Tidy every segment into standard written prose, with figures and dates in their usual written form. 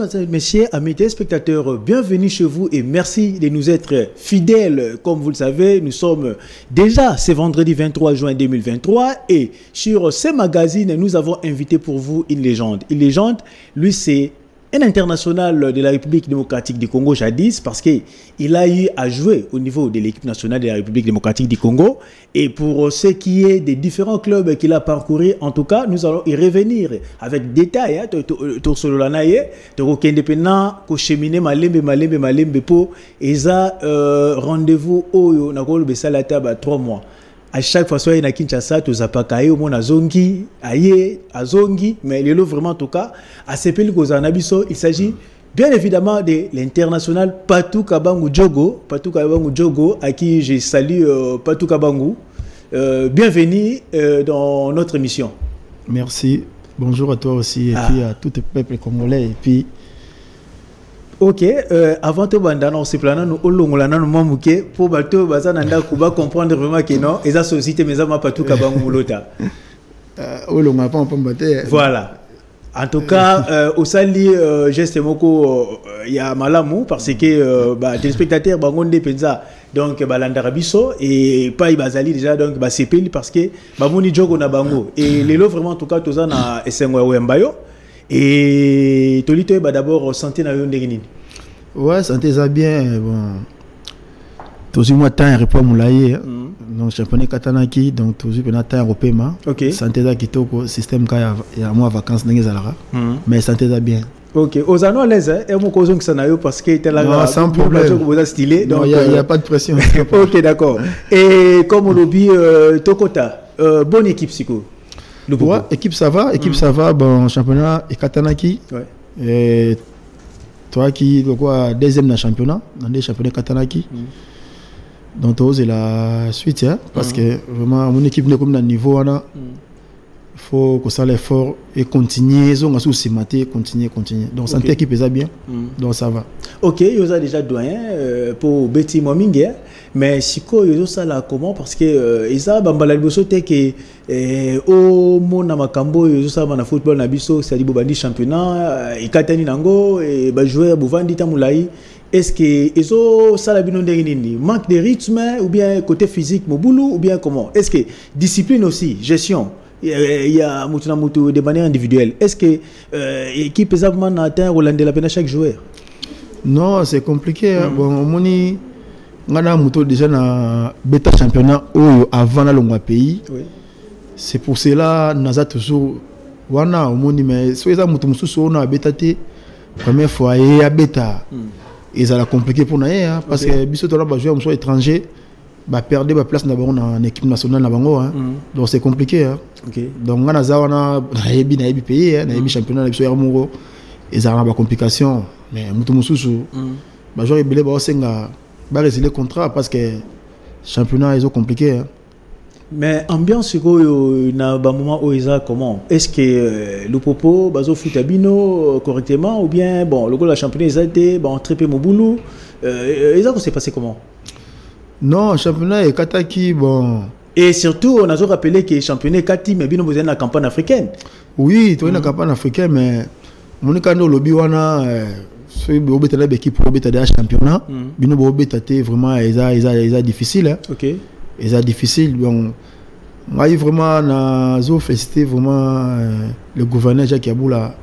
Mesdames et messieurs, amis téléspectateurs, bienvenue chez vous et merci de nous être fidèles. Comme vous le savez, nous sommes déjà ce vendredi 23 juin 2023 et sur ce magazine, nous avons invité pour vous une légende. Une légende, lui, c'est un international de la République démocratique du Congo jadis parce qu'il a eu à jouer au niveau de l'équipe nationale de la République démocratique du Congo. Et pour ce qui est des différents clubs qu'il a parcourus, en tout cas, nous allons y revenir avec détail. Rendez-vous au 3 mois. À chaque fois, il y a Kinshasa, tout ça pas caillé au monde azongi, aïe, azongi, mais il est vraiment en tout cas à ces pays il s'agit bien évidemment de l'international Patou Kabangu Djogo, à qui je salue Patou Kabangu. Bienvenue dans notre émission. Merci. Bonjour à toi aussi et puis à tout le peuple congolais et puis. Ok, avant tout, on se plane nous olongolana nous mamuke pour bateau bazananda kuba comprendre vraiment que non, et ça société mais ça m'a pas tout kabangu mulota. Olonga pas on peut Voilà. En tout cas, au sali geste moko il y a malamu parce que téléspectateurs bangonde penza donc balandarabiso et pas ibazali déjà donc c'est peli parce que bamoni jogo na bango et les lots vraiment en tout cas tous na esengwa wembayo. Et Tolito d'abord santé na yonde. Ouais, santé ça bien bon. Toujours moi temps repos moulaye donc championnat katanaki donc toujours pendant temps européen. OK. Santé ça kitoko système ka ya moi vacances ndenge zalara. Mais santé ça bien. OK. Aux anneaux à l'aise et mon causon que ça na yo parce que était là sans problème. Stylé donc il y a pas de pression. OK, d'accord. Et comme on lobby Tokota bonne équipe psycho. Ouais, équipe ça va, bon championnat et Katanaki. Ouais. Et toi qui quoi deuxième dans le championnat, dans les championnats Katanaki. Donc c'est la suite hein, parce que vraiment mon équipe n'est comme dans le niveau là. Il faut que ça l'effort et continuer, continuer. Donc santé équipe est bien. Donc ça va. OK, vous avez déjà doyen pour Betty Momingue. Mais si vous ça là comment parce que isa bambala liboso te que au mona makambo yo ça na football na biso c'est dit bobandi championnat ikatani nango et ba joueur bovandi tamulai est-ce que eso ça la bino ndeni manque de rythme ou bien côté physique mobulu ou bien comment est-ce que discipline aussi gestion il y a de manière individuelle est-ce que équipe exactement atteint Roland la peine à chaque joueur? Non, c'est compliqué bon moni ngana muto déjà na beta championnat avant la longue pays. Oui. C'est pour cela naza toujours wana omoni mais so eza muto mususu ona beta te première fois et à beta. Et ça l'a compliqué pour naé parce que biso to la ba joueur muso étranger ba perdre ba place na bango na équipe nationale na bango donc c'est compliqué OK. Donc ngana za wana na yebi pays na yebi championnat na biso ya mongo et ça a ba complication mais muto mususu ba joueur ebele ba osenga résilier le contrat parce que championnat est compliqué. Mais ambiance na ba moment où ils comment est-ce que le popo bazo futabino correctement ou bien bon le goal la championnat ils a été bon trépé mon boulot ils a s'est passé comment? Non, championnat est kataki bon et surtout on a rappelé que championnat kati mais bino besoin la campagne africaine. Oui, toi la campagne africaine mais mon kando lobby wana so be obeta la équipe pour obeta des championnats bino bo obeta te vraiment ils a difficile OK ils a difficile bon moi vraiment na zo féliciter vraiment le gouverneur Jacques Yaboula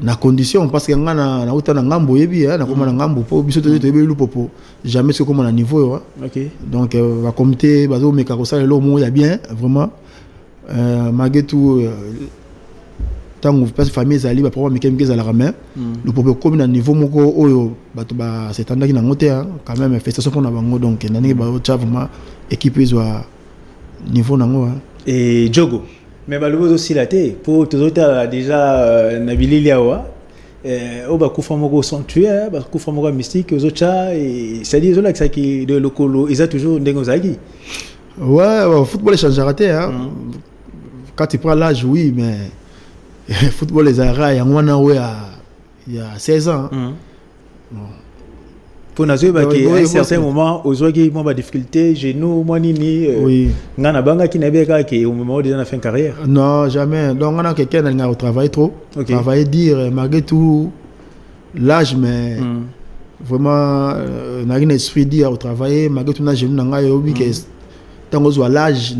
na condition parce que ngana na uta na ngambo yebi na koma na ngambo po biso te be lu popo jamais ce comme na niveau OK donc va comité bazo meka ko ça le mo ya bien vraiment malgré tout tant que famille zali ba problème kemke za la main le problème comme na niveau moko oyo bato ba c'est tandaki na ngote quand même félicitations pour na bango donc nani ba cha vraiment équipe izwa niveau nango et Djogo mais ba lobo aussi la té pour tout autres déjà na bilili awa o ba kufa moko sanctuaire ba kufa moko mystique aux autres et c'est dit là que ça qui de lokolo ils a toujours ndengo zaki ouais football change raté quand tu prends l'âge oui mais football les arrêts il y a 16 ans pour nous à un certain moment aux autres qui ont des difficultés genoux moi nini ngana banga qui n'a pas qui au moment déjà na fin carrière non jamais donc on a quelqu'un qui a travaillé trop travailler dire malgré tout l'âge, mais vraiment, n'a rien esprit dit à travailler, malgré tout, j'ai vu que tant qu'on soit l'âge,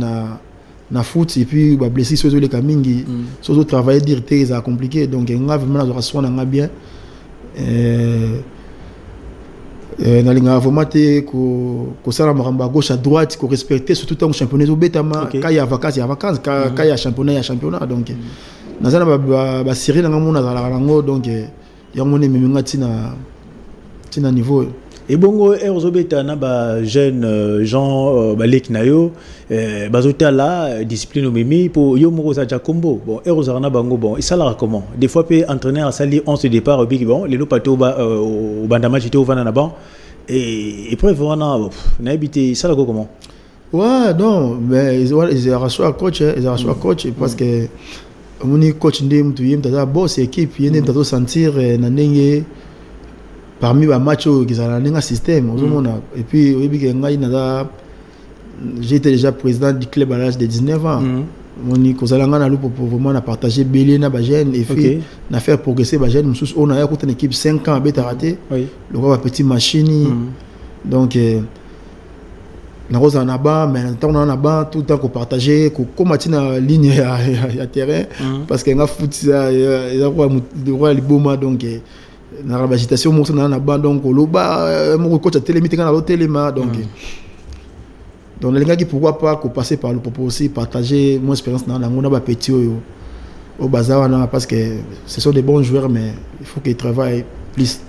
na foot, et puis, blessé sur les camingi, sur le travail, dire que c'est compliqué, donc, on a vraiment la soin, on a bien. Na linga vraiment ko sala maramba gauche à droite ko respecter surtout tant championnat au betama quand il y a vacances quand il y a championnat donc na zana ba série na mona za la ngo donc ya mona meminga tina niveau et bongo erzobeta na ba jeune Jean balek nayo bazota la discipline au mimi pour yo moko za Jakombo bon erzarna bango bon et ça la comment des fois peut entraîner à sali 11 départ au big bon les lopato au bandama j'étais au vana na ban et après voilà na habité ça la comment ouais non mais ils ont reçu un coach parce que mon coach ndem tu yem ta boss équipe yem ta sentir na ndenge parmi les matchs qui sont dans un système, et puis j'étais déjà président du club à l'âge de 19 ans. Pour vraiment partager Bélé na Bagène et puis na faire progresser Bagène. On a une équipe 5 ans à bêta raté. Le roi petit machine. Donc na rose en bas, mais on en bas tout le temps qu'on partageait, qu'on combattait la ligne à terrain parce qu'il y a foot ça, il y a roi Liboma donc. Na l'agitation mon na ba donc loba mon coach a télémité quand la téléma donc les gars qui pourquoi pas passer par le propos aussi partager mon expérience dans ngona ba petit au bazar parce que ce sont des bons joueurs mais il faut qu'ils travaillent plus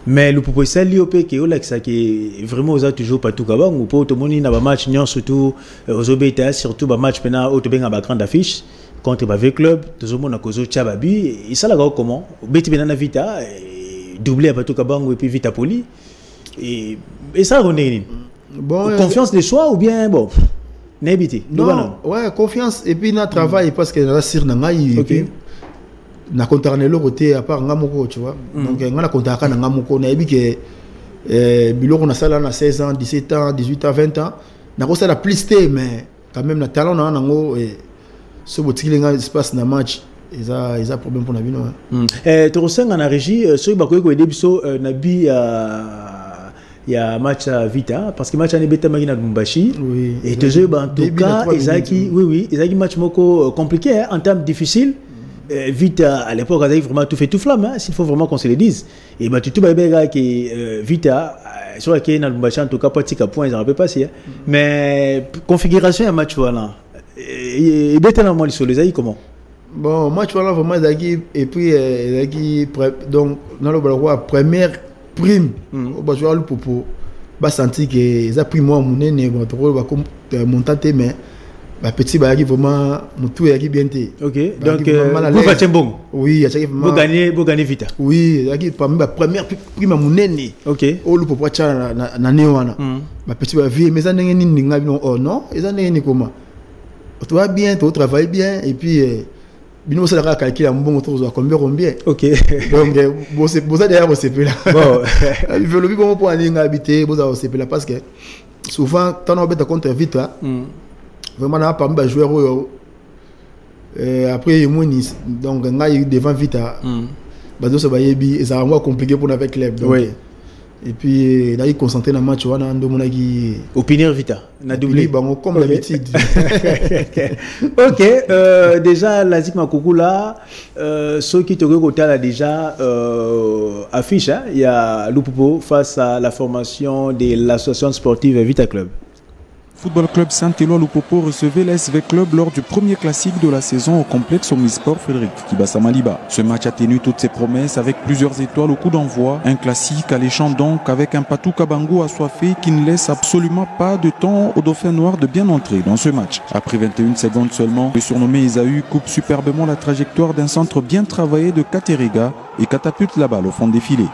mais le propos c'est l'IOP qui est ça qui vraiment aux toujours pas tout kabang ou pour tout monde na ba match nyon surtout aux obéta surtout ba match pena au to benga ba grande affiche contre ba club tout le monde a cause Tchababi et ça la comment beti benana vita doublé à Patou Kabango et puis Vita Poli et ça on est bon confiance de soi ou bien bon n'habité non ouais confiance et puis na travail parce que na sir na ngai et na contarner le côté à part ngamoko tu vois donc ngana kontaka na ngamoko na ebi que biloko na sala na 16 ans 17 ans 18 ans 20 ans na ko sala plus té mais quand même na talent na ngo et ce botiki nga espace na match ils ont problème pour la vie non tu ressens en régie ceux qui ont été biso nabi il y a match à Vita parce que match à Nebeta Magina Lumbashi et toujours en tout cas ils ont match moko compliqué en termes difficiles Vita à l'époque ils avaient vraiment tout fait tout flamme s'il faut vraiment qu'on se le dise et bah tout babega que Vita sur laquelle na Lumbashi en tout cas petit à point ils n'ont pas passé mais configuration un match voilà et Beta normalement sur les comment bon moi tu vois là vraiment et puis donc dans le première prime au bas le popo ba senti que ils a pris moi mon nez ba montate mais ba petit ba vraiment mutu ya bien té OK donc vous faites bon oui vous gagnez vite oui ya parmi ba première prime mon nez OK au le popo cha na newana ba petit ba vie mais ça ndenge nini ngabi oh non ils ndenge ni comment tu vas bien tu travailles bien et puis bino ça la calculer un bon autour de combien OK donc vous d'ailleurs vous c'est là bon il veut le bon pour aller habiter vous avez c'est là parce que souvent tant on bête contre vite vraiment là parmi les joueurs après donc ngai devant vite bazo ça va yebi et ça va compliqué pour avec club donc et puis là il concentré dans le match on a ndo monaki opinion vita na doublé bon comme d'habitude OK déjà la Zik Makoukou là ceux qui te côté là déjà affiche il y a Lupopo face à la formation de l'association sportive Vita Club. Football Club Saint-Éloi Lupopo recevait l'SV Club lors du premier classique de la saison au complexe Omnisport Frédéric Kibasa Maliba. Ce match a tenu toutes ses promesses avec plusieurs étoiles au coup d'envoi. Un classique alléchant donc avec un Patou Kabango assoiffé qui ne laisse absolument pas de temps au Dauphin Noir de bien entrer dans ce match. Après 21 secondes seulement, le surnommé Esaü coupe superbement la trajectoire d'un centre bien travaillé de Katerega et catapulte la balle au fond des filets.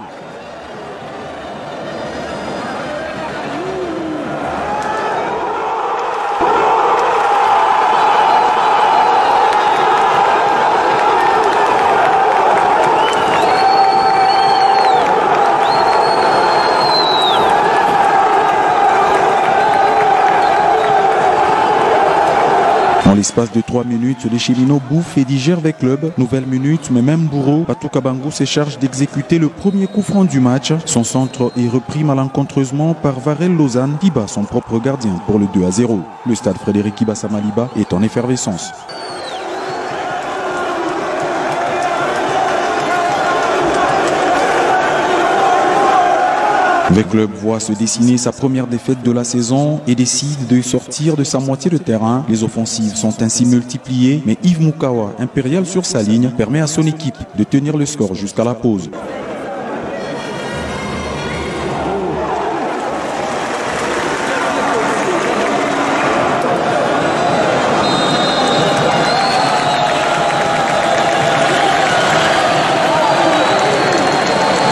En l'espace de 3 minutes, les Cheminots bouffent et digèrent avec club. Nouvelle minute, mais même bourreau, Patou Kabangou se charge d'exécuter le premier coup franc du match. Son centre est repris malencontreusement par Varel Lausanne qui bat son propre gardien pour le 2-0. Le stade Frédéric Kibassa Maliba est en effervescence. Le club voit se dessiner sa première défaite de la saison et décide de sortir de sa moitié de terrain. Les offensives sont ainsi multipliées, mais Yves Moukawa, impérial sur sa ligne, permet à son équipe de tenir le score jusqu'à la pause.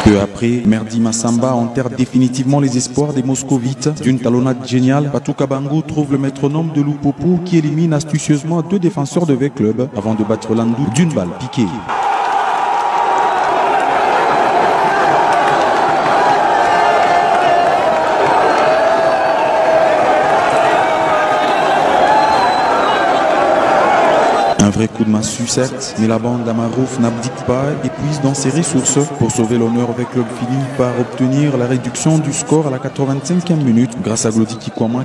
Peu après, Merdi Massamba enterre définitivement les espoirs des Moscovites. D'une talonnade géniale, Patou Kabangou trouve le métronome de Lupopo qui élimine astucieusement 2 défenseurs de V-Club avant de battre Landou d'une balle piquée. Un vrai coup de massue certes, mais la bande d'Amarouf n'abdique pas et puise dans ses ressources. Pour sauver l'honneur, avec club finit par obtenir la réduction du score à la 85e minute grâce à Glody Kikwama.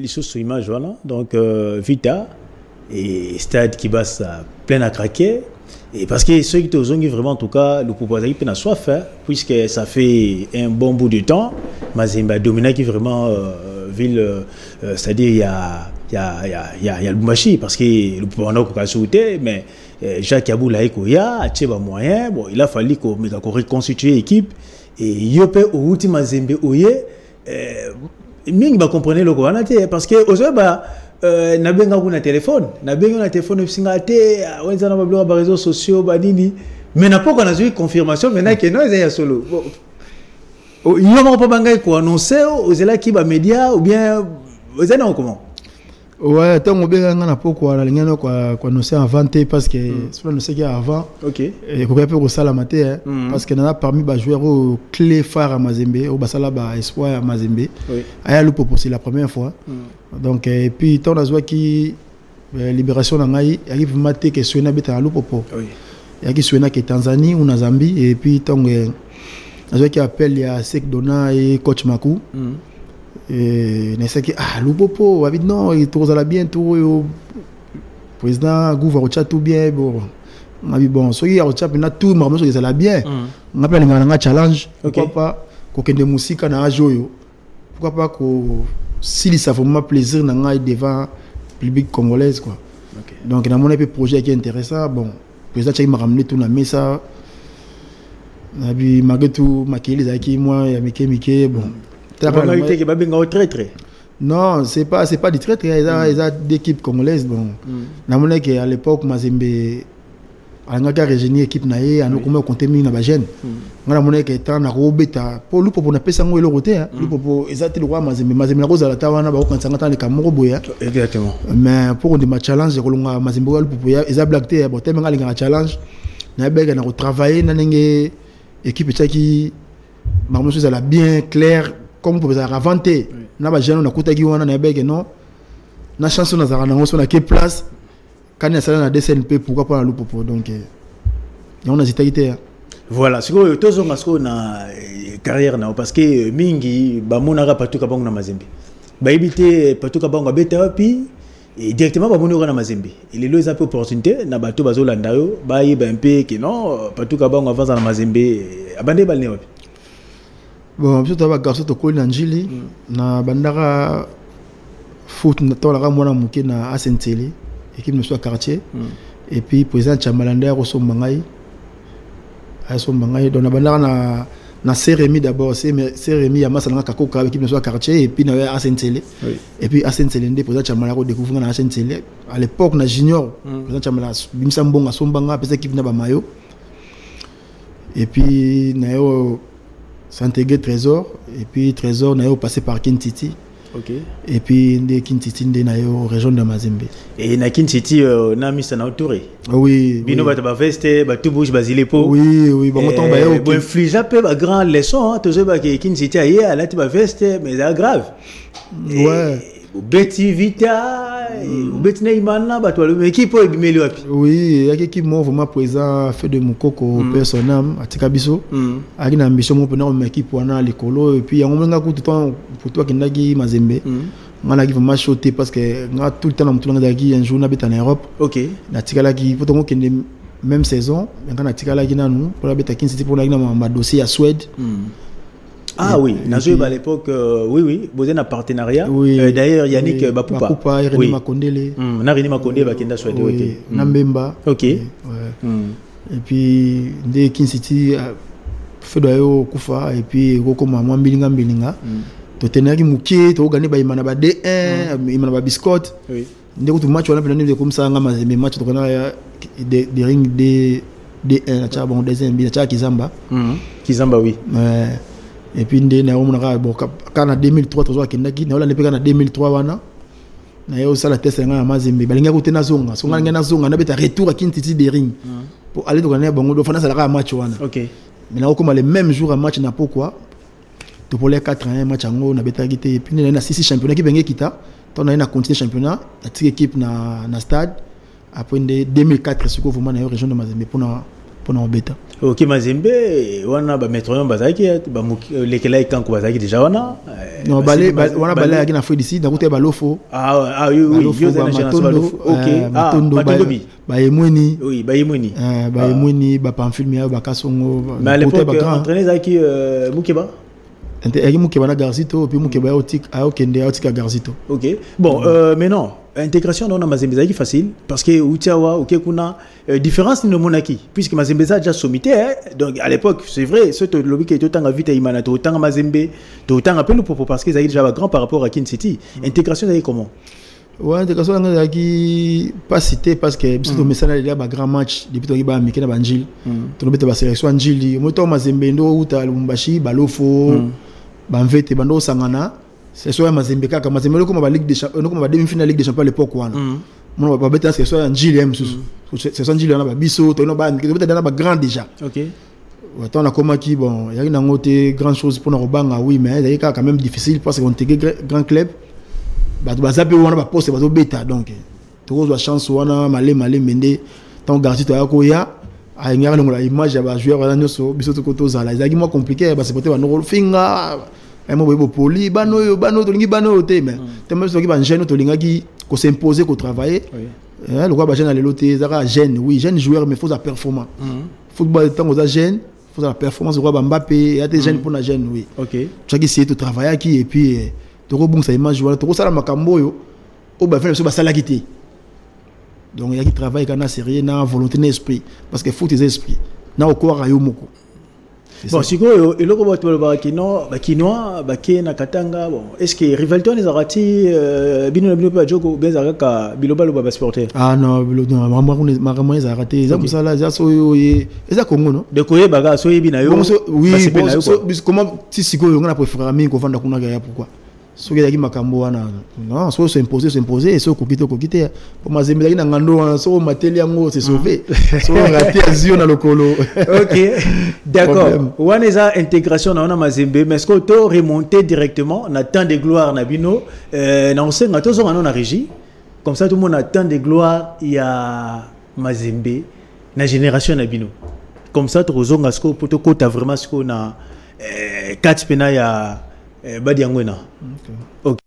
Sur image, voilà. Donc Vita et Stade qui bat plein à craquer. Et parce que ceux qui te ont vraiment, en tout cas, le proposé qui a soif, puisque ça fait un bon bout de temps. Mazemba Domina qui vraiment ville, c'est-à-dire il y a le Boumachi, parce que le proposé a sauté, mais Jacques Abou Laïkoya a tiré moyen. Bon, il a fallu qu'on reconstitue l'équipe. Et Yope Outi Mazembe Oye. Ming va comprendre le quoi parce que aux ba na benga kuna téléphone singate wenzana ba bloga ba réseaux sociaux ba nini mais na pas qu'on a eu confirmation maintenant que non ya solo il y a pas banga ko annoncer aux là qui ba média ou bien vous êtes comment ouais tant on benga na poko la lingano ko annoncer avant parce que cela ne sait avant OK et ko peut ko sala maté parce que na parmi ba joueurs clé phare à Mazembe au basala ba espoir à Mazembe aya Lupopo c'est la première fois donc et puis tant na qui libération na ngai arrive maté que Suena beta Lupopo il y a qui Suena qui Tanzanie ou na Zambie et puis tant na qui appelle ya Sek Dona et coach Makou et ne sait que Lupopo David non il tourne bien tout président Gouva au chat tout bien bon so il y a au chat na tout marmo so ça bien on appelle ngana challenge pourquoi pas ko kende musika na ajoyo pourquoi pas ko si ça vraiment plaisir na ngai devant public congolaise quoi donc na mon un projet qui est intéressant bon président Tchai m'a ramené tout na mesa na bi magetu makeli zaki moi ya mike bon non, c'est pas du traître, il y a d'équipes congolaises. Bon, à l'époque, Mazembe a régéné l'équipe naïe, a nous compté mis na bagène. On a monnaie qui est en robeta pour lui pour ne pas s'envoyer le roté. Lui pour exactement le roi Mazembe la rose à la tawana ba aucun sangat les camoro boya. Exactement. Mais pour des challenge, kolonga Mazembe pour ya ils a blagué bon tellement les challenge. Na bega na travailler na nenge équipe qui marmo chose la bien clair. Comme vous avez inventé, na ba jeune na kutaki wana na bege non na chance na zara na ngoso na ke place quand il y a na DCNP pourquoi pas na Lupopo donc on a zitaité voilà c'est que tous on a na carrière na parce que mingi ba monaka Patou Kabangou na Mazembe ba ibité Patou Kabangou beta puis et directement ba monaka na Mazembe il est là une opportunité na bato bazolanda yo ba yeba un peu que non Patou Kabangou avance na Mazembe abandé balné wapi. Bon, je suis un garçon qui est Njili, na bandara foot na tola mwana muke na Asenteli, équipe de soit quartier, et puis président Chamalanda Rosso Mangai, donc na bandara na Seremi d'abord, Seremi ya masala kakoka équipe de soit quartier, et puis na Asenteli, et puis Asenteli ndé président Chamalanda découvre na Asenteli, à l'époque na junior, président Chamalanda bimsambonga sombanga pesa équipe na ba mayo, et puis na yo Santégué Trésor et puis Trésor n'a passé par Kentiti et puis de Kinsiti de na yo région de Mazembe et na Kinsiti na misa na Touré oui bino ba veste ba tout bouge basile po oui ba moto ba yo bon inflige peu ba grand leçon toujours ba Kinsiti aye ala ti ba veste mais c'est grave ouais Betty Vita Betty Neymana ba toi l'équipe ebimeli wapi oui ya équipe mo vraiment présent fait de mukoko personnel atika biso aki na ambition mo pena ma équipe wana likolo et puis yango menga ku tout temps pour toi kindaki Mazembe ngana ki vraiment choté parce que nga tout le temps na mutu ngaki un jour na beta en Europe na tikala ki poto ngo kende même saison ngana tikala ki nanu pour la beta Kinsiti pour na ma dossier à Suède. Ah oui, à l'époque, oui, vous avez un partenariat. Oui. D'ailleurs, Yannick Bapoupa. Bapoupa, René Makondele. René Makondele, Bakenda Suède. Oui, Nambemba. Ok. Et puis, dès Kinsiti, Fedoyo Kufa, et puis, Rokoma, Mwambilinga, Mbilinga. Totenaki Mouké, Togane, Imana D1, Imana Biscotte. Oui. Dès que tu match, on a plein de comme ça, mais match, tu as des rings D1, tu as bon, deuxième, tu as Kizamba. Kizamba, oui. Et puis na omona bon kana 2003 tozo akendaki na ola lepeka na 2003 wana na yo sala test nga Mazembe balinga ko tena zonga songa nga na zonga na beta retour à Kinsiti des ring pour aller dans bango do fana sala match wana OK mais na comme le même jour à match na pourquoi to pour les 4-1 match ngo na beta gite et puis na 6 championnat qui benga kita to na continuer championnat la petite équipe na stade après 2004 siko vraiment na région de Mazembe pour na beta. Ok Mazembe wana ba métronome bazaki ba lekela ikanko bazaki déjà wana non balé wana balé akina fo d'ici na côté balofo oui yo za génération ok matondo ba yemweni oui ba yemweni ba yemweni ba pamphile ba kasongo mais à l'époque entraîné zaki Mukeba et Mukeba na Garzito puis Mukeba a okende a Garzito. Ok bon mais non intégration dans Mazembe c'est facile parce que Outiawa OK kuna différence ni monaki puisque Mazembe a déjà sommité donc à l'époque c'est vrai ce lobby qui était autant vite Imana autant Mazembe autant appel pour parce que ça déjà grand par rapport à Kinsiti intégration c'est comment ouais intégration là qui pas cité parce que biso to mesana il y a ba grand match depuis to ba mikena ba Njili to beta ba sélection Njili moto Mazembe ndo uta Lumbashi balofo ba mvete bando sangana c'est soit Mazembe kaka Mazembe comme ba Ligue des Champions comme ba demi-finale Ligue des Champions à l'époque wana mon ba beta c'est soit Njili c'est soit Njili na ba biso to no ba beta na ba grand déjà. OK on a comment qui bon il y a une ngote grand chose pour na robanga oui mais il y a quand même difficile parce qu'on intégrer grand club ba zape wana ba poste ba zo beta donc to zo chance wana malé mende tant garantie to ya ko ya a ngara ngola image ya ba joueur wana nyoso biso to koto za la zaki mo compliqué ba c'est peut-être ba no finga mo bobo poli bano to lingi bano te mais tellement so ki ba jeune to linga ki ko s'imposer ko travailler le quoi ba jeune aller loter zaka jeune oui jeune joueur mais faut sa performance football tant aux jeune faut la performance quoi ba Mbappé ya te jeune pour la jeune oui. OK tu as qui essayer de travailler qui et puis to ko bungsa image wala to ko sala makambo yo o ba faire so ba sala kité donc il y a qui travaille kana sérieux na volonté na esprit parce que faut tes esprits na okwa rayo moko. Bon, siko eloko bato ba kinoa ba ke na Katanga bon est-ce que rivalité on les arati bino na bino pa joko bezaka ka biloba lo ba sporteur ah non biloba marama les arati za kusala za so ye eza Congo no de koye baga so yebi na yo oui comment si siko yo ngana préférer mi ko fanda kuna ya pourquoi so ke yaki makambo wana non so s'imposer et so kokite pour Mazembe yaki na ngando so mateli yango c'est sauvé so raté azio na lokolo. OK d'accord wana eza intégration na ona Mazembe mais est-ce que to remonter directement na temps de gloire na bino na onsenga to zo na régie comme ça tout le monde a temps de gloire il y a Mazembe na génération na bino comme ça to zonga sko poto kota vraiment sko na 4 pena ya Badiangwena. OK.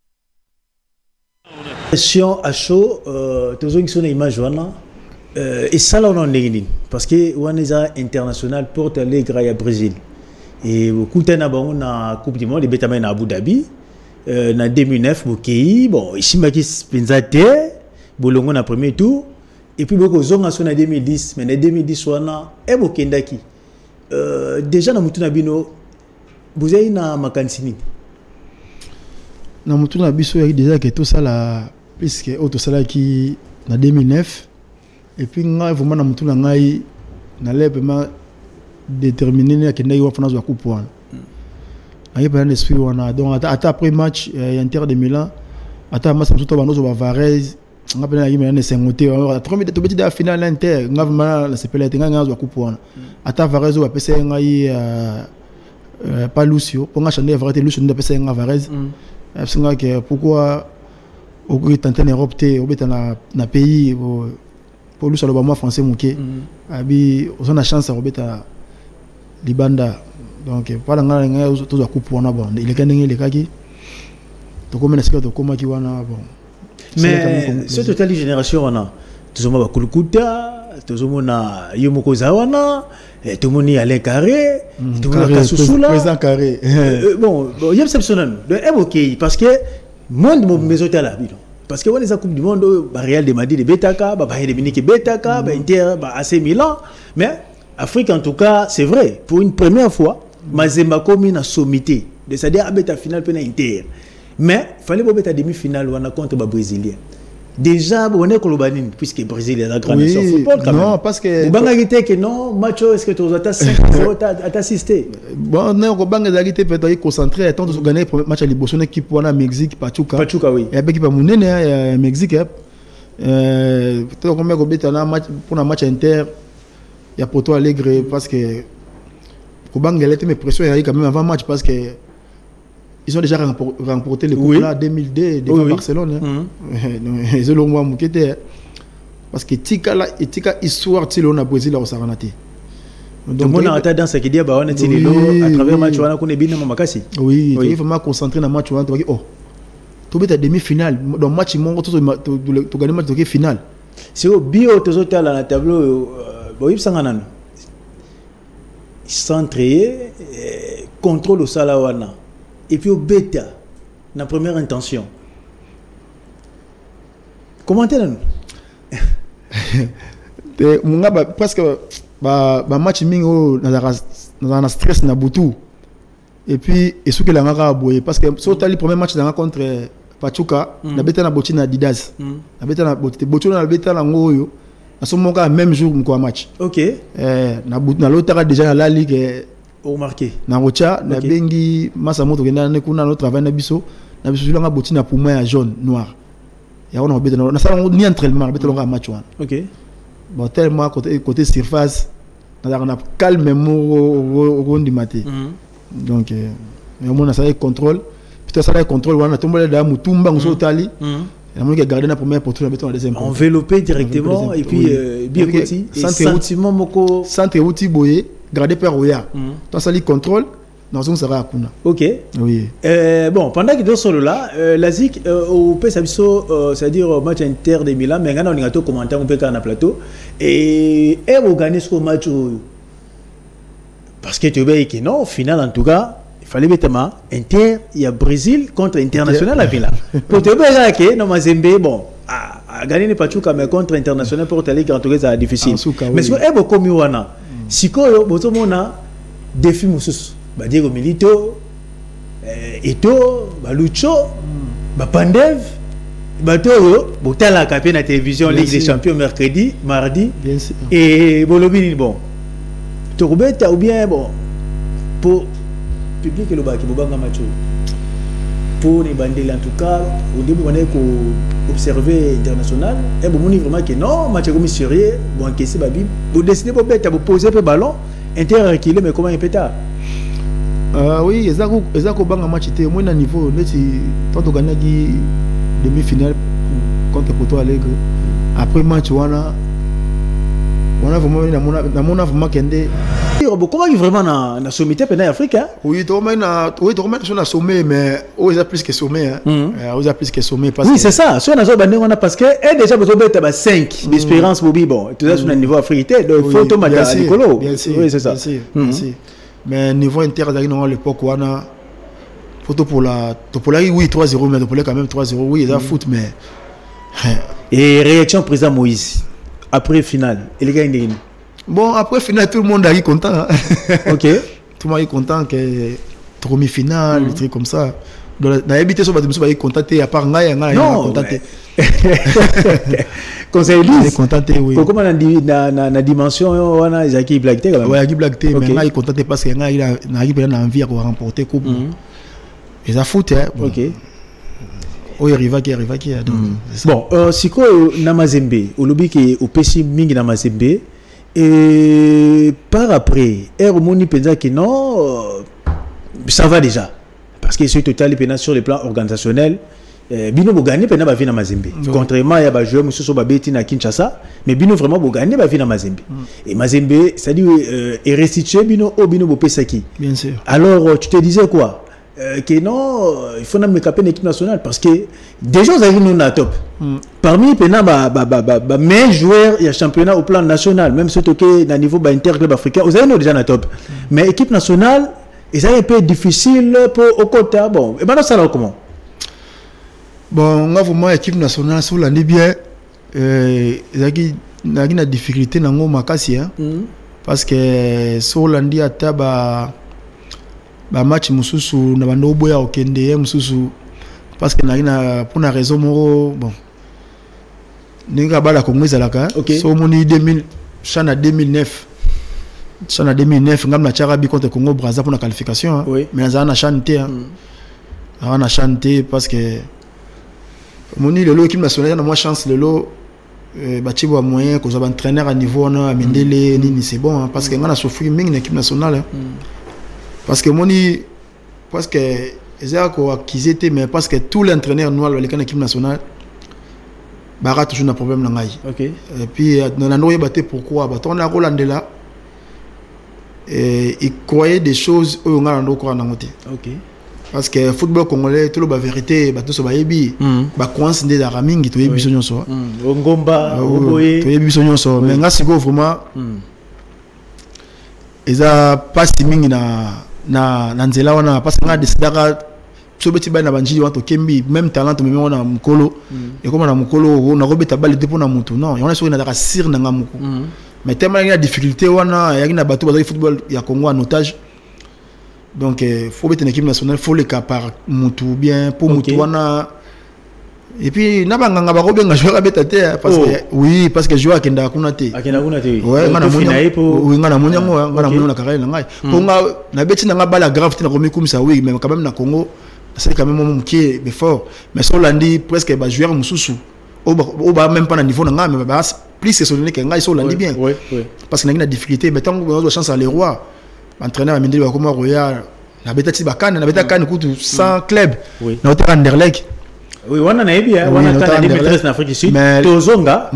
Question à chaud, toujours une image et ça là on en est parce que on est international Porto Alegre à Brésil et beaucoup de temps na Coupe du Monde les Bétamen à Abu Dhabi na 2009 Bokei bon ici maki Spenzate Bolongo na premier tour et puis beaucoup zonga son na 2010 mais na 2010 wana e Bokendaki déjà na mutuna bino vous avez na makansini na mutu na biso yaki déjà que tout ça là puisque auto ça qui na 2009 et puis nga vraiment na mutu na ngai na lebema déterminer na kenda yo fana zo coupe wana il y a un esprit donc après match Inter de Milan après match surtout Banozo Varese on a pris une sengoté trop mais tout petit de la finale Inter on a vraiment c'est pelé tenga zo coupe wana ata Varese va pesa ngai pas Lucio pour nga changer Varese Lucio ne pesa nga Varese parce que pourquoi au tenter en Europe té au na pays pour Lucio le moi français moké abi on a chance à robeta libanda donc voilà nga tout za coupe wana bon il est gagné les kaki to comme est-ce que to comme qui wana bon mais cette totale génération wana tozoma ba kulukuta tozomona yomoko zawana tomoni Alain Carré tomoni Kasusula président Carré bon il y a exceptionnel de évoquer parce que monde mo mesote la bidon parce que on les coupe du monde ba Real de Madrid de Betaka ba Bayern de Munich Betaka ba Inter ba AC Milan mais Afrique en tout cas c'est vrai pour une première fois Mazemba comme une sommité de c'est-à-dire à beta finale pena Inter mais fallait pas beta demi-finale on a contre ba Brésilien déjà on est Kolobanine puisque Brésil est la grande nation football quand non même. parce que banga gité que non match est-ce que tu as 5-0 à t'assister bon non ko banga gité peut-être concentré tant de gagner premier match à Liboso équipe wana Mexique Pachuca oui et équipe munene Mexique peut-être combien ko beta na match pour un match Inter il y a Porto Alegre parce que ko banga était mes pression il y a quand même avant match parce que ils ont déjà remporté le coup là 2002 devant Barcelone ils ont moi mukete parce que tika histoire tilo na Brésil au Saranati donc on a atteint dans ce qui dit bah on est tilo à travers match wana connaît bien makasi oui il faut vraiment concentrer dans match wana oh to beta demi-finale dans match mongo to gagner match de finale c'est au bio to zota la tableau bo yipsanga nano centré contrôle au salawana et puis au bêta la première intention comment t'es là presque match mingo na stress na butu et puis et ce que la ngaka boye parce que sur le premier match contre Pachuca la bêta na botina Adidas la bêta na botina na bêta na ngoyo na somo ka même jour ko match OK na l'autre déjà la ligue au marqué na rocha na bengi masamoto kenda ne kuna no travail na biso langa botina pour moi jaune noir ya on obeta na sala ni entraînement obeta longa match wana OK bon tellement côté surface na calme mo rondi maté donc mais on a ça contrôle peut-être ça contrôle wana tombole da mutumba ngoso tali la monika garder na première portée na beton na deuxième enveloppé directement et puis bien côté sentiment moko centre outil boyer garder par Oya. Toi, ça lui contrôle. Dans son sera Akuna. OK. Oui. Bon, pendant que deux sont là, la ZIC, au PSABISO, c'est-à-dire match Inter de Milan, mais on a un commentaire, on peut faire un plateau. Et vous gagnez ce match. Parce que tu veux que non, au final, en tout cas, il fallait mettre Inter, il y a Brésil contre International à Milan. Pour te dire que non, Mazembe, bon. Gagner Pachuca mais contre International pour aller en tout cas c'est difficile. Mais ce que beaucoup mieux wana. Sikoyo botomona défi mususu. Ba Diego Milito, Eto, ba Lucho, ba Pandev, ba Toyo, botala capé na télévision Ligue des Champions mercredi, mardi. Bien sûr. Et bolobini bon. Tourubeta ou bien bon pour public le baki bobanga match. Pour les bandits en tout cas au début on est observer international et bon on dit vraiment que non match comme sérieux bon encaisser babi vous décidez pour mettre pour poser le ballon Inter reculer mais comment il peut ta oui ezako banga match té moi na niveau neti tant gagner demi-finale contre Porto Alegre après match on a vraiment vraiment kende comment il vraiment na sommité pendant Afrique hein oui sur la sommet mais on a plus que sommet hein on a plus que sommet parce oui c'est ça sur la bande on a parce que est déjà besoin d'être 5 d'espérance bobi bon tout ça sur le niveau africain donc faut tomber à l'écolo oui c'est ça mais niveau Inter à l'époque on a photo pour la oui 3-0 mais pour quand même 3-0 oui il y a foot mais et réaction président Moïse après finale il gagne. Bon, après finale, tout le monde est content. Hein? OK. Tout le monde est content que demi-finale, des trucs comme ça. Dans l'habitude, on va être contenté. À part Ngaïa, on est contenté. Conseil Lise. On est contenté, oui. Comment la dimension, on a Isaki Blackté quand même. Oui, Isaki Blackté, mais on est contenté parce qu'il a envie de remporter la coupe. Ils a foot, hein. Bon. Ok. Oh, il arrive qui. Bon, si quoi, na Mazembe, au lobby qui est au PC Ming na Mazembe, et par après, Moni pensa que non, ça va déjà. Parce que c'est total sur le plan organisationnel. Bino bo gagner pendant ba vie na Mazembe. Contrairement à ba joueur monsieur so ba beti na Kinshasa, mais bino vraiment bo gagner ba vie na Mazembe. Et Mazembe, ça dit est restitué bino au bino bo pesaki. Bien sûr. Alors tu te disais quoi? Que non, il faut même caper l'équipe nationale parce que déjà vous avez nous à top. Parmi les meilleurs joueurs, il y a championnat au plan national, même si c'est à niveau interclub africain, vous avez nous déjà à top. Mais l'équipe nationale, c'est un peu difficile pour au côté. Bon, et maintenant ça va comment? Bon, on a vraiment l'équipe nationale sur l'année bien. Il y a une difficulté dans le Makassi, parce que sur l'année à table. Ba match mususu na bando boya okende mususu parce que na pour une raison bon ninga bala kongeza laka so moni 2000 chana 2009 ngam na charabi contre Congo Brazza pour la qualification mais na chanté na chanté parce que moni le équipe nationale na moi chance le lot batibo moyen ko za entraîneur à niveau na Mendele ni c'est bon parce que ngana souffrir mingi na équipe nationale parce que moni parce que ezaka ko akizete mais parce que tout l'entraîneur noir de l'équipe nationale bara toujours un problème na ngai. OK. Et puis on a noyé batté pourquoi on a Rolandela et il croyait des choses au ngana ndo ko na ngote. OK. Parce que football congolais tout le vérité bato so bayebi ba coince des aramingi to yebi sonyo so. Ngomba oboye to yebi sonyo so mais ngasi go vraiment eza pas mingi na nzela wana parce que nga desidaka so beti ba na banjili wanto kembi même talent mais on a mukolo et comme on a mukolo na robeta balle depuis na mutu non on a so na daka sir na ngamuko mais tellement il y a difficulté wana ya na bato ba football ya Congo en otage donc faut beti une équipe nationale faut le cas par mutu bien pour mutu wana et puis na banganga ba robenga joueur beta te parce que oui parce que joueur akenda kuna te ouais ngana munya ngana munya na carrière ngai pour nga na beti na bala grave te na komi kumisa oui mais quand même na Congo c'est quand même mon qui est fort mais sur lundi presque ba joueur mususu au ba même pas na niveau na nga mais ba plus c'est sonné que ngai sur lundi bien parce que na difficulté mais tant on a chance à les rois entraîneur a mindi ba comme Royal na beta ti bakane na beta kan kutu 100 club na hôtel Anderlecht. Oui, on a bien, on a en 2013 en Afrique du Sud, Tozonga,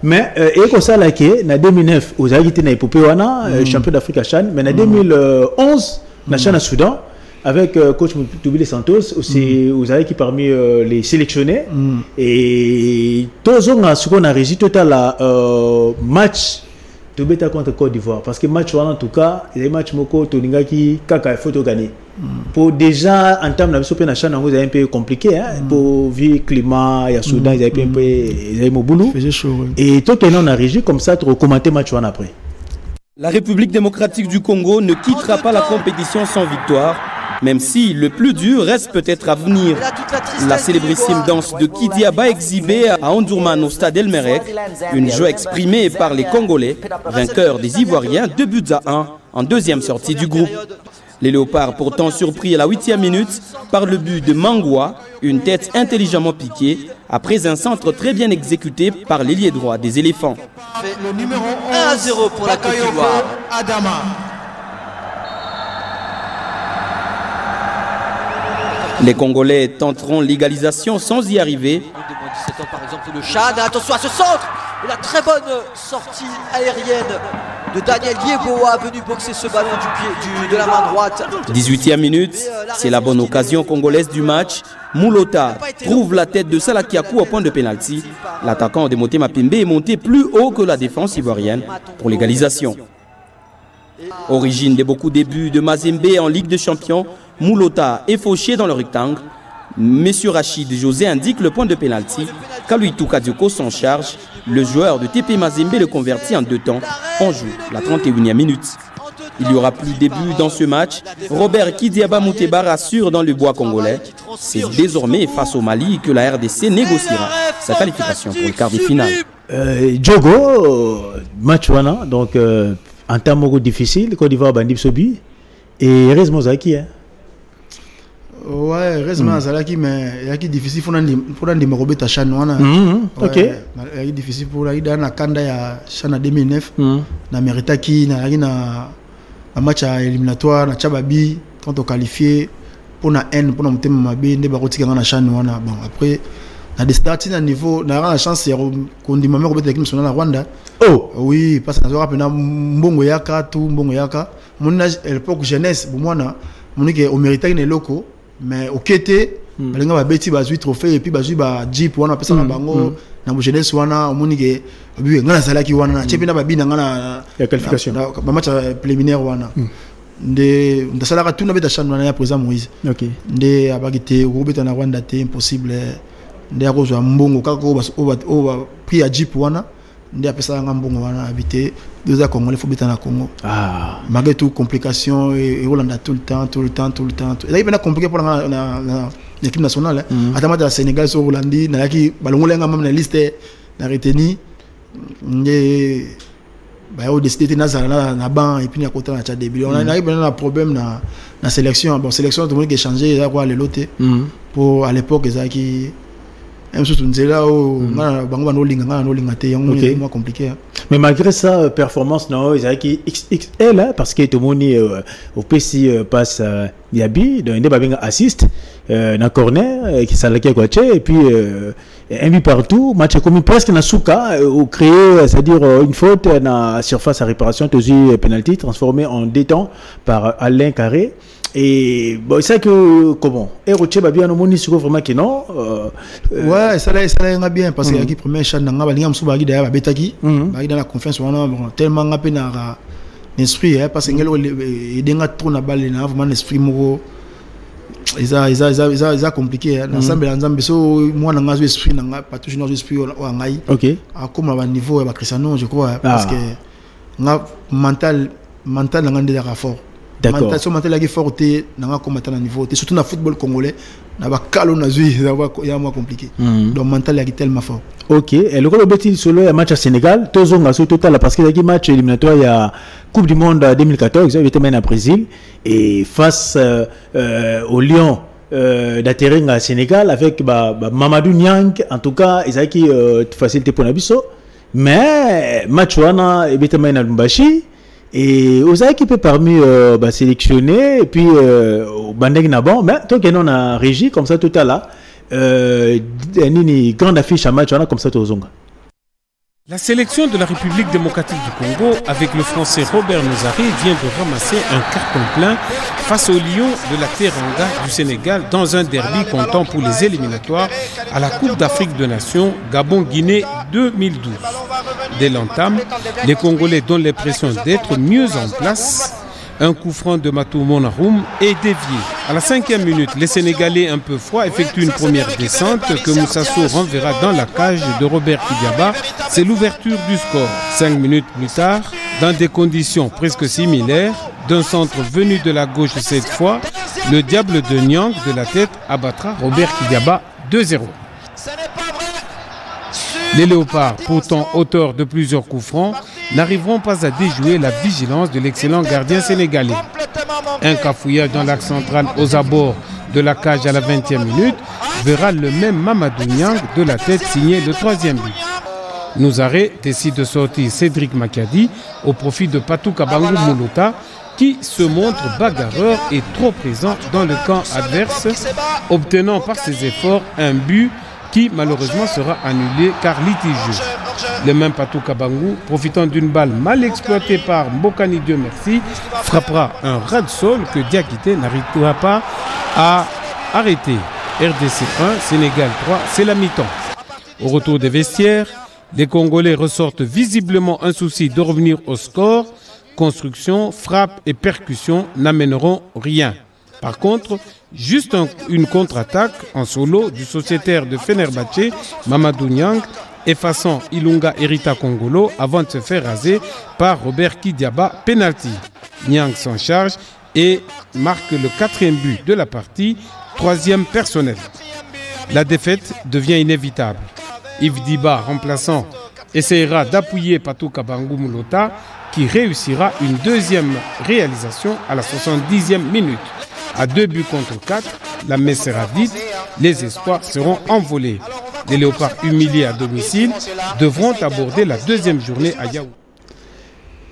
mais et comme ça là que en 2009 aux Haïti na épopée wana champion d'Afrique à Chan, mais en 2011 na Chan à Soudan avec coach Toubile Santos aussi aux Haïti parmi les sélectionnés et Tozonga ce qu'on a réussi total match Tobeta contre Côte d'Ivoire parce que match en tout cas les matchs moko toninga qui kaka faut gagner pour déjà en termes de na Chan un peu compliqué pour vivre climat il y a Soudan ils avaient un peu ils avaient boulot et tout on a régi comme ça pour commenter match en après. La République démocratique du Congo ne quittera pas la compétition sans victoire. Même si le plus dur reste peut-être à venir. La célébrissime danse de Kidiaba exhibée à Ondurman au stade El Merek, une joie exprimée par les Congolais, vainqueurs des Ivoiriens 2-1 en deuxième sortie du groupe. Les Léopards pourtant surpris à la 8e minute par le but de Mangwa, une tête intelligemment piquée après un centre très bien exécuté par l'ailier droit des éléphants. Le numéro 1-0 pour la Côte d'Ivoire. Adama. Les Congolais tenteront l'égalisation sans y arriver. De 17 ans, par exemple, le Chad. Attention à ce centre. Et la très bonne sortie aérienne de Daniel Yeboah venu boxer ce ballon du pied, de la main droite. 18e minute, c'est la bonne occasion congolaise du match. Moulota trouve la tête de Salakiakou au point de pénalty. L'attaquant de Motema Pembe est monté plus haut que la défense ivoirienne pour l'égalisation. Origine de beaucoup débuts de Mazembe en Ligue des Champions, Moulota est fauché dans le rectangle. Monsieur Rachid José indique le point de pénalty. Kaluitou Kadioko s'en charge. Le joueur de TP Mazembe le convertit en 2 temps. On joue la 31e minute. Il n'y aura plus de début dans ce match. Robert Kidiaba Mouteba rassure dans le bois congolais. C'est désormais face au Mali que la RDC négociera sa qualification pour le quart de finale. Djogo, match wana, donc en termes difficile, Côte d'Ivoire Bandip Sobi et heureusement Zaki. Ouais, récemment Zalaki mais il y a qui difficile pour des marobé ta chaîne OK. Il est difficile pour la dans la Kanda ya chaîne 2009 na mérita qui na match éliminatoire na Chababi quand on qualifié pour na N pour na mtema mabe ndé bakotika na chaîne wana bon après na des starting à niveau na la chance ya kondima me robé l'équipe nationale à Rwanda. Oh oui parce que na rappel na mbongo yaka tout mbongo yaka mon âge à l'époque jeunesse pour moi na mon que au mérita ne loko mais au kété balinga ba beti ba 8 trophées et puis ba jeep wana pesa na bango na mo jeunesse wana omoni ke bi ngana salaki wana na chepi na ba bina ngana ya qualification ba match préliminaire wana nde ndasalaka tout na beta chan wana ya président Moïse OK nde abagite ko beta na Rwanda te impossible nde akozwa mbongo kako ba prix ya jeep wana nde apesa nga mbongo wana habité deux Congolais faut beta na Congo malgré tout complication et Hollande tout le temps et là il est compliqué pour l'équipe nationale atama de Sénégal sur Hollande na ki balongola nga même na liste na retenu nde ba au décidé na zala na ban et puis na côté na Tchad on a un problème na sélection bon sélection tout le monde qui changer là quoi le loté pour à l'époque ezaki compliqué. Mais malgré ça, performance non, Isaki XXL parce que tout le monde au PC passe Yabi, donc il y a assist, na corner qui s'allait quoi et puis un but partout, match comme presque na souka ou créé, c'est-à-dire une faute na surface à réparation, toujours penalty transformé en détente par Alain Carré. Et bon, c'est que comment et Rocher va bien au moni sur vraiment que non ouais ça là bien parce que qui premier chan nga balinga msuba bagi derrière betaki bagi dans la confiance wana tellement nga pe na esprit parce que ngelo edenga trop na balle na vraiment esprit moko ça compliqué ensemble ensemble so moi na ngazo esprit na pas toujours nos esprit wa ngai OK à comme à niveau ba Cristiano je crois parce que nga mental na ngande ya fort. D'accord. Mental est forte, n'a combattant à niveau. Surtout dans le football congolais, n'a pas calme na zui, il y a moins compliqué. Donc mental est tellement fort. OK. Et le gros petit solo un match à Sénégal, tous ont gagné total parce que le match éliminatoire il y a Coupe du Monde 2014, ils étaient même à Brésil et face au Lion d'atterrir à Sénégal avec Mamadou Niang. En tout cas, ils avaient facilité pour Nabiso. Mais match wana était même à Lumbashi. Et aux qui peut parmi sélectionner et puis bandeng na bon mais toi qu'on a régi comme ça tout à l'heure une grande affiche à match on a comme ça tout zonga. La sélection de la République démocratique du Congo avec le français Robert Nozaré vient de ramasser un carton plein face aux Lions de la Teranga du Sénégal dans un derby comptant pour les éliminatoires à la Coupe d'Afrique des Nations Gabon-Guinée 2012. Dès l'entame, les Congolais donnent l'impression d'être mieux en place. Un coup franc de Matou Monaroum est dévié. À la 5e minute, les Sénégalais un peu froids effectuent une première descente que Moussasso renverra dans la cage de Robert Kidiaba. C'est l'ouverture du score. 5 minutes plus tard, dans des conditions presque similaires, d'un centre venu de la gauche cette fois, le diable de Niang de la tête abattra Robert Kidiaba 2-0. Les Léopards, pourtant auteurs de plusieurs coups francs, n'arriveront pas à déjouer la vigilance de l'excellent gardien sénégalais. Un cafouillage dans l'axe central aux abords de la cage à la 20e minute verra le même Mamadou Niang de la tête signer le 3e but. Nozaré décide de sortir Cédric Makadi au profit de Patou Kabangou Moulota qui se montre bagarreur et trop présent dans le camp adverse, obtenant par ses efforts un but qui malheureusement sera annulé car litigieux. Le même Patou Kabangou, profitant d'une balle mal exploitée par Mbokani Dieu merci, frappera un ras de sol que Diakité n'arrivera pas à arrêter. RDC 1, Sénégal 3, c'est la mi-temps. Au retour des vestiaires, les Congolais ressortent visiblement un souci de revenir au score. Construction, frappe et percussion n'amèneront rien. Par contre, juste une contre-attaque en solo du sociétaire de Fenerbahçe, Mamadou Niang, effaçant Ilunga Erita Kongolo avant de se faire raser par Robert Kidiaba, penalty. Niang s'en charge et marque le 4e but de la partie, 3e personnel. La défaite devient inévitable. Yves Diba, remplaçant, essaiera d'appuyer Patou Kabangou Moulota qui réussira une 2e réalisation à la 70e minute. à 2 buts contre 4. La messe sera dite, les espoirs seront envolés. Les Léopards humiliés à domicile devront aborder la deuxième journée à Yaoundé.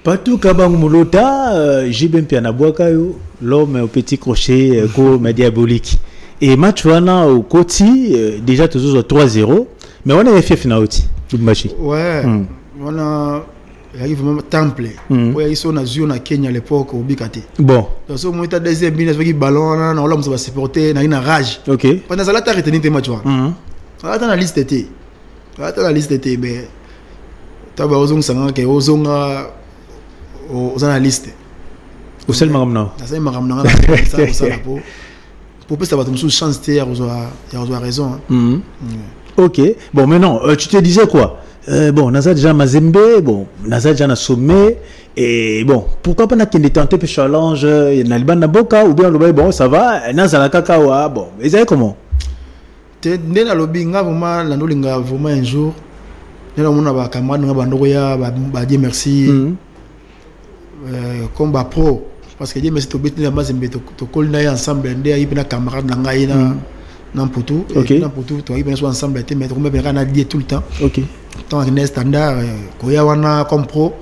Patou Kabang Moulota, Jibem Pianabouakayo, l'homme au petit crochet, go diabolique. Et match au Koti, déjà toujours 3-0, mais on a fait final aussi. Ouais, on a vraiment temple. Ils sont à Zone Kenya à l'époque au Bikati. Bon. Donc, on a deuxième minute avec le ballon, on a supporté, on a une rage. Ok. Pendant ça, là, tu as retenu tes matchs. On a la liste d'été. On a la liste d'été, mais tu as aux analystes. Au seul maramna. C'est maramna. Pour que ça va te donner chance, il y a raison. Ok. Bon, maintenant, tu te disais quoi? Bon, Naza déjà Mazembe, bon, Naza déjà na sommet. Et bon, pourquoi pas n'a qu'une tenter de challenge, Naliban Naboka, ou bien le bon, ça va, Naza la Kakawa, bon, ils avaient comment? T'es né dans le binga, vraiment, la nolinga, vraiment un jour. Nous avons un camarade, nous avons un dire merci. Comme pro, parce que Dieu merci, tu es Mazembe, tu colles ensemble, tu es un camarade, dans Poutou, dans Poutou, tu es ensemble, tu es tout le temps. Ok. Tant que standard, Koyawana comme pro,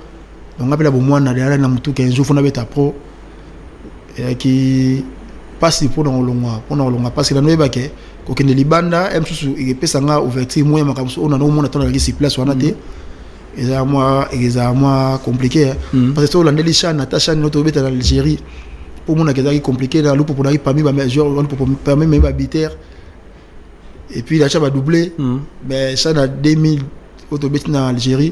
on appelle la Boumouana derrière Namoutou, 15 jours, on avait ta pro, qui passe pour dans le long, parce que la nouvelle baquet, quand on est Libanda, il peut s'en ouverture, moi, on a non attendre la place, on a été. Et ça moi compliqué. Parce que Hollande Lisha, Natacha, notre bête en Algérie, pour moi, c'est compliqué. Dans l'eau, pour n'arriver parmi mes majeurs, pour permettre mes habitants. Et puis, l'achat va doubler. Mais ça, dans 2000, notre bête en Algérie,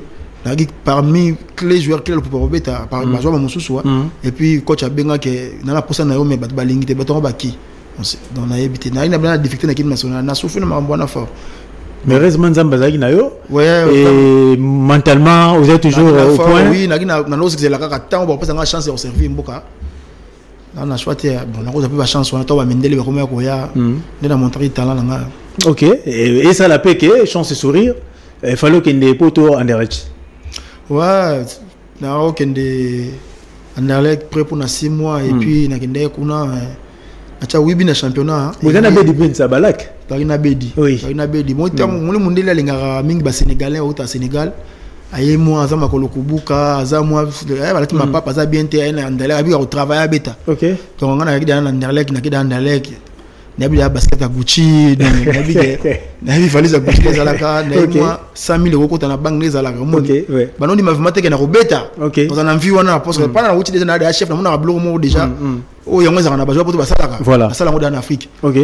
parmi les joueurs qui ont pour bête, par major, mon sous et puis, coach a bien que dans la poste, on a eu mes balingues, des bâtons baki. On a évité. On a une difficulté dans l'équipe nationale. On a souffert de ma bonne fort. Mais heureusement, Zambazagi Nayo. Et mentalement, vous êtes toujours au point. Oui, c'est la temps, on a chance de servir Mboka. On a choisi, on a pas chance, on a Mendele, on a montré talent. Ok, et ça l'a péqué, chance de sourire. Il fallait qu'il y ait des poteaux en direct. Ouais, il y a un direct prêt pour 6 mois, et puis il y a un oui, bien championnat. Vous avez dit bien ça, Balak. Parina Bedi. Oui. Parina Bedi. Moi, le monde là, les gars, Sénégalais, au Sénégal. Aïe, moi, Azama Kolokubuka, Azama, voilà, tu m'as pas passé bien, tu es un Andalek, au travail à Beta. Ok. Donc, on a un Andalek, on a un Andalek. Il y a basket à Gucci, il fallait à Gucci, les Alaka, moi, 100 000 euros dans la banque, les Alaka. Ok. Bah, non, il m'a fait qu'il y a un Beta. Ok. Dans un environnement, parce que pas dans la route des chefs, on a un blog déjà. Oh, il y a un besoin pour ça. Voilà. Ça, en Afrique. Ok.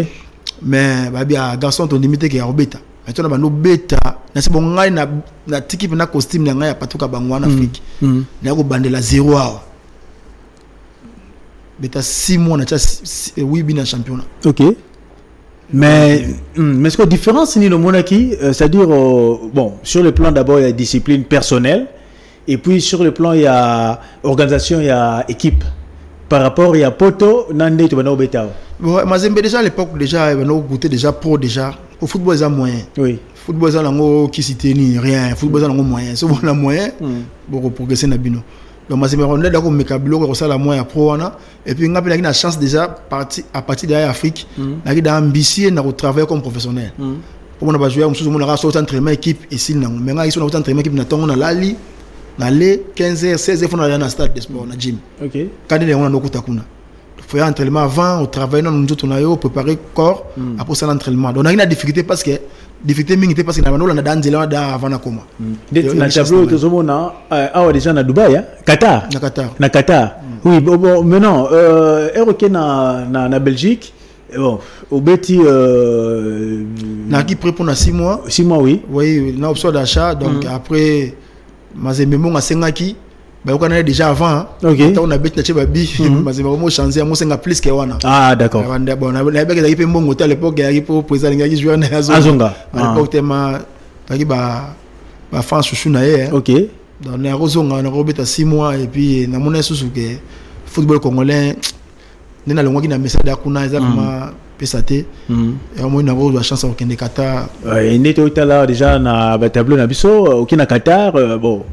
Mais, bah, il y a un garçon qui est limité qui est un Beta. Maintenant, on a un Beta. C'est bon, on a un ticket, on a un costume, on a un patou en Afrique. On a un bande de 0 heure. Beta 6 mois, on a 8 bins en championnat. Ok. Mais est-ce que la différence c'est le Monaki, c'est-à-dire, bon, sur le plan d'abord, il y a discipline personnelle, et puis sur le plan, il y a organisation, il y a équipe. Par rapport, il y a Poto, Nande, tu vas au Beta. Bon, Mazembe déjà à l'époque, déjà, on a goûté déjà pro déjà. Au football, il y a moyen. Oui. Football, il y a qui s'y tenait, rien. Football, il y a moyen. Si on a moyen, pour progresser dans le bino. Donc, Mazembe, on est là comme Mekablo, on a la moyen pro. Et puis, on a la chance déjà, à partir de l'Afrique, on a ambitieux de travailler comme professionnel. Pour on a joué, on a sorti entraînement équipe ici. Maintenant, ils sont en entraînement équipe, on a l'ali. On a 15h, 16h, on a dans le stade de sport, on a gym. Ok. Quand on a nos kutakuna. Il faut faire entraînement avant, on travaille, on a préparé le corps, après ça l'entraînement. Donc on a une difficulté parce que difficulté parce que on a dans Zéland avant la coma. Le tableau de Zomona, déjà na Dubaï, Qatar. Na Qatar. Oui, bon maintenant na Belgique. Bon, au Betty na qui prêt pour 6 mois. 6 mois oui. Oui, na option d'achat donc après Mazembe a 5 qui bah on a déjà avant on a bête na babi Mazembe a changé moi 5 plus que wana. Ah d'accord. Bon on a bien que bon hôtel à l'époque il y a pour président il y a joueur na Azonga. À l'époque tellement ba France chouchou na yé. OK. Dans les Azonga on a robé 6 mois et puis na mon sous que football congolais nena longo ki na message da kuna exactement pesaté et au moins na la chance au Qatar Neto là déjà na tableau na biso au Qatar bon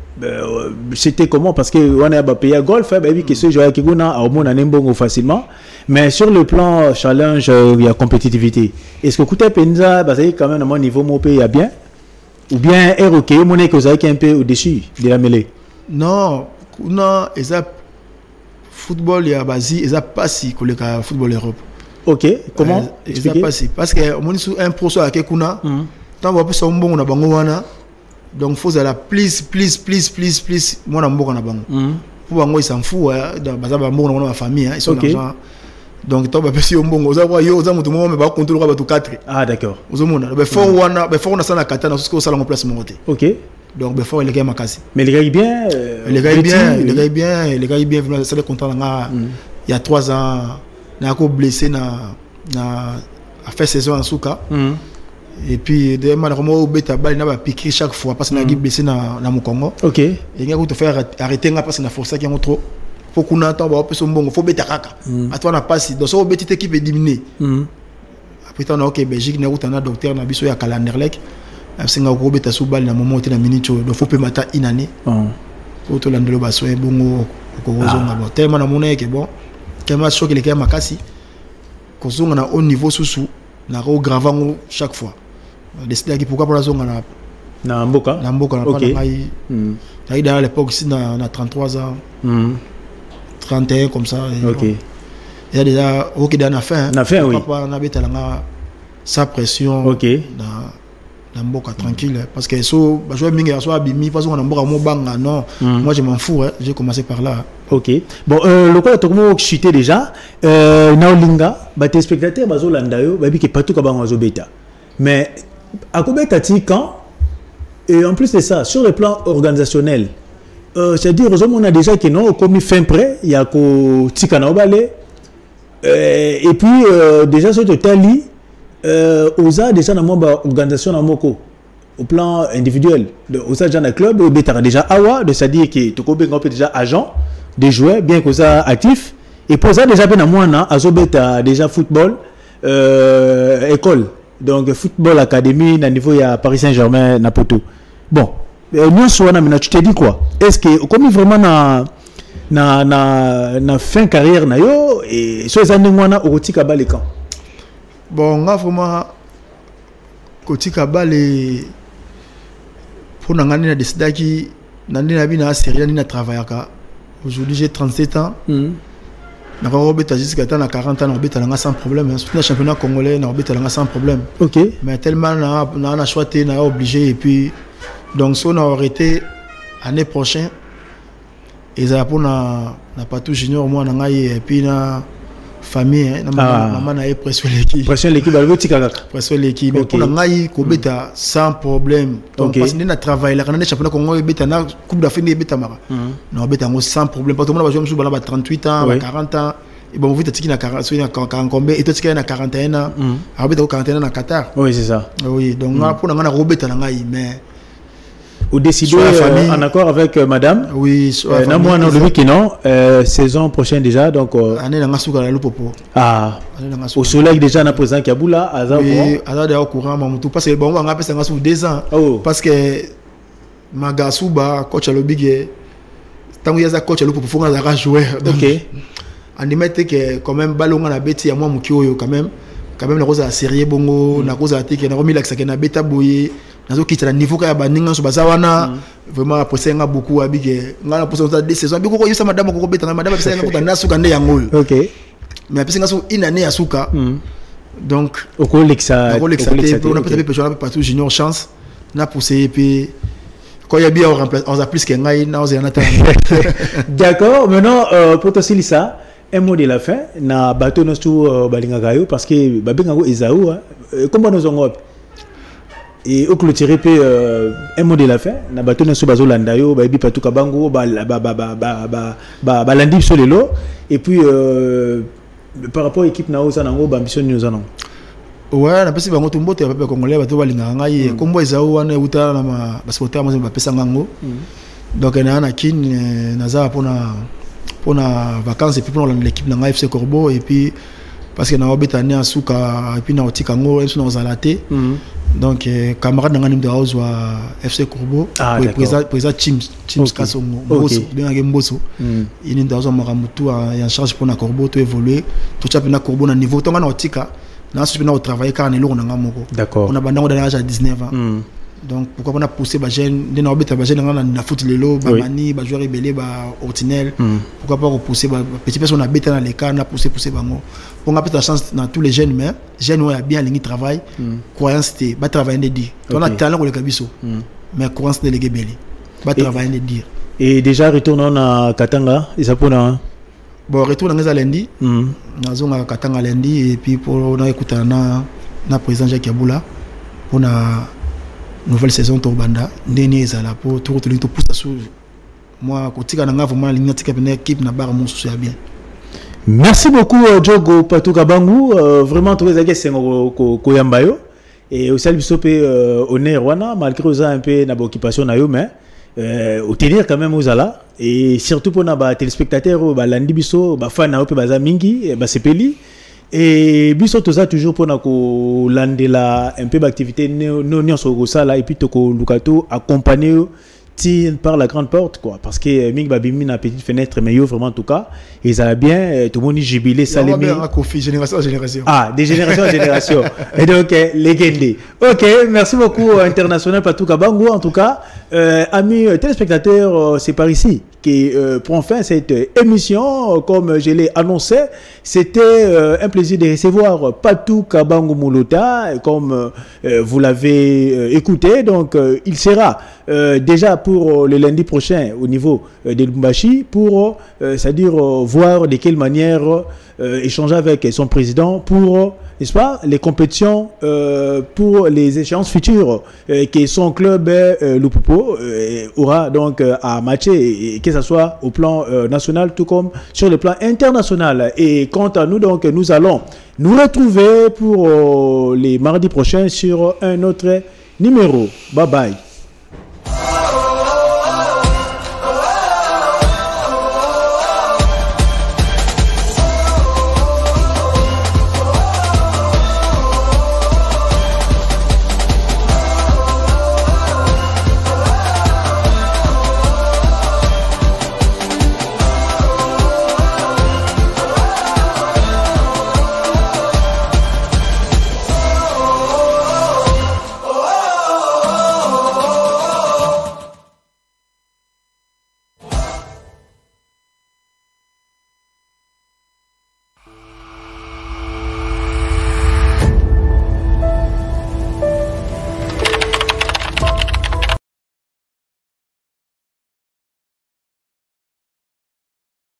c'était comment parce que on a pays à golf bah que ce joueur qui gona au monde en facilement mais sur le plan challenge il y a compétitivité est-ce que Kouta Penza bah c'est quand même à mon niveau mon pays a bien ou bien ROK mon est que ça un peu au-dessus de la mêlée non kuna eza football ya basi eza pas si que le football Europe. OK, comment expliquer? Pas si parce que on est sur un proso à Kekuna tant va plus bon na bango wana donc faut la please moi na mboka na bango pour bango ils s'en fout dans baza ba mboka na ma famille ils sont l'argent donc toi ba pesi mbongo za kwa yo za mutu mo me ba contrôler ba tu 4 d'accord ozomona be for wana be for na sana katana ce que ça la place mon côté OK donc be for les gars makasi mais les gars bien les gars bien vraiment ça le content là il y a 3 ans na ko blessé na a fait saison en souka et puis de malheureusement au beta bal na ba piquer chaque fois parce que na blessé na Mukongo. OK et nga ko te faire arrêter nga parce que na force qui est trop faut qu'on attend ba peso mbongo faut beta kaka à toi na passe donc so petite équipe éliminée après on a OK Belgique na utana docteur na biso ya Kalanderlek singa ko beta sous bal na moment na minute donc faut peut mata une année pour to landelo baso bongo ko zonga bon tellement na mona que bon tellement choqué les gars makasi ko zonga na haut niveau sous na ko gravant chaque fois décider pourquoi pour la zone na mboka na pas na dans l'époque si na 33 ans 31 comme ça OK il y a déjà OK dans la fin oui papa na betalanga sa pression OK na mboka tranquille parce que so ba jouer mingi so abimi parce qu'on na mboka mo banga non moi je m'en fous j'ai commencé par là. OK bon le quoi to mo chuter déjà na olinga ba téléspectateurs bazolanda yo ba bi ke partout ka bango azobeta mais akobeta ti quand et en plus de ça sur le plan organisationnel c'est-à-dire on a déjà que non comme fin prêt il y a ko tika na obale et puis déjà sur totali oza déjà na moi organisation na moko au plan individuel oza déjà na club beta déjà awa de c'est-à-dire que to ko benga déjà agent des joueurs bien que ça actif et pour ça déjà ben moi na azobeta déjà football école donc football académie na niveau ya Paris Saint-Germain na poto bon nous soana mais tu te dis quoi est-ce que comme vraiment na fin carrière na yo et so ezande mwana okotika bale quand bon nga vraiment kotika bale pour ngani na décider ki nandi na bina série ni na travaillaka aujourd'hui j'ai 37 ans na ko beta jusqu'à temps na 40 ans na beta nga sans problème surtout le championnat congolais na beta nga sans problème. OK mais tellement na choisi na obligé et puis donc si on a arrêté année prochaine et ça pour na pas tout junior moi na ngai et puis na famille na maman na pression l'équipe elle veut tika pression l'équipe mais pour na ngai ko beta sans problème donc parce que na travail la kana championnat congolais beta na coupe d'Afrique beta mara na beta ngo sans problème parce que moi je joue ba 38 ans ba 40 ans et bon vous êtes na 40 combien et toi tu na 41 ans beta 41 ans na Qatar oui c'est ça oui donc pour na robeta na ngai mais ou décider en accord avec madame oui na moi non le non saison prochaine déjà donc année na ngasuka la lupopo au soleil déjà na président Kabula azan oui azan au courant mamutu parce que bon on a passé ngasuka 2 ans parce que magasuba coach alobige tangu yaza coach lupopo fonga za jouer OK animete que quand même balonga na beti ya moi mukioyo quand même na cause à sérieux bongo na cause à tike na relax na beta boye nazo kitana niveau ka baninga so bazawana vraiment après nga beaucoup abige ngana posa des saisons biko ko yisa madame ko beta madame pesa nga kuta nasuka nde yango OK mais pesa nga so une année ya suka donc au Lexa on a peut-être pas tout junior chance na pousser et puis quand il y a bien on a plus que ngai na on a d'accord maintenant pour toi ça un mot de la fin na bateau no sous balinga gayo parce que babenga go Esaou comment nous on et au clôturer un mot de la fin na bateau no sous bazolanda yo ba bi patu kabango ba landi solelo et puis par rapport à l'équipe na oza nango ba ambition nous en ouais na pesi bango tumbote ya papa congolais bato balinga ngai kombo Esaou wana uta na ba supporter mo ba pesa ngango donc na kin naza pour na vacances et puis pour l'équipe de FC Corbeau et puis parce que na obetane asuka et puis na otikango et na zalaté donc camarade na ngani de house wa FC Corbeau président Chims Kasongo Mbosso bien Mbosso il est dans un maramutu en charge pour na Corbeau to évoluer to tchapa na Corbeau na niveau to ngana otika na su na travailler car na lo na ngamoko d'accord on a bandango dans l'âge à 19 ans donc pourquoi on a poussé ba jeune de na obeta ba jeune na foot lelo ba mani ba joueur rebelle ba Ortinel pourquoi pas repousser ba petit personne na beta dans les cas na pousser bango on a peut-être la chance dans tous les jeunes mais jeunes ont bien ligne travail croyance c'était ba travailler de dire on a talent pour le kabiso mais croyance de les belli ba travailler de dire et déjà retournons à Katanga et ça pour bon retour dans lundi na zonga Katanga lundi et puis pour on a écouté na président Jacques Yaboula pour na nouvelle saison Torbanda ndeni ezala pour tout le tout pousse sur moi kotika na vraiment ligne tika pena équipe na bar mon souci bien. Merci beaucoup Djogo Patuka Bangu vraiment tous les agents ko yambayo et au salut sopé honneur wana malgré ça un peu na occupation na yo mais au tenir quand même aux ala et surtout pour na ba téléspectateurs ba landi biso ba fan na ope baza mingi ba sepeli. Et biso tout ça toujours pour nako landela un peu d'activité non sur ça là et puis toko lukato accompagner par la grande porte quoi parce que ming babimi na petite fenêtre mais yo vraiment en tout cas ils allaient bien tout le monde jubilé salémé génération en génération de génération en génération et donc légende. OK, merci beaucoup international Patuka Bangu en tout cas amis téléspectateurs c'est par ici qui prend fin cette émission comme je l'ai annoncé. C'était un plaisir de recevoir Patuka Bangu Mulota comme vous l'avez écouté donc il sera déjà pour le lundi prochain au niveau de Lubumbashi pour c'est-à-dire voir de quelle manière échanger avec son président pour n'est-ce pas les compétitions pour les échéances futures que son club Lupopo aura donc à matcher et que ce soit au plan national tout comme sur le plan international. Et quant à nous donc nous allons nous retrouver pour les mardis prochains sur un autre numéro. Bye bye.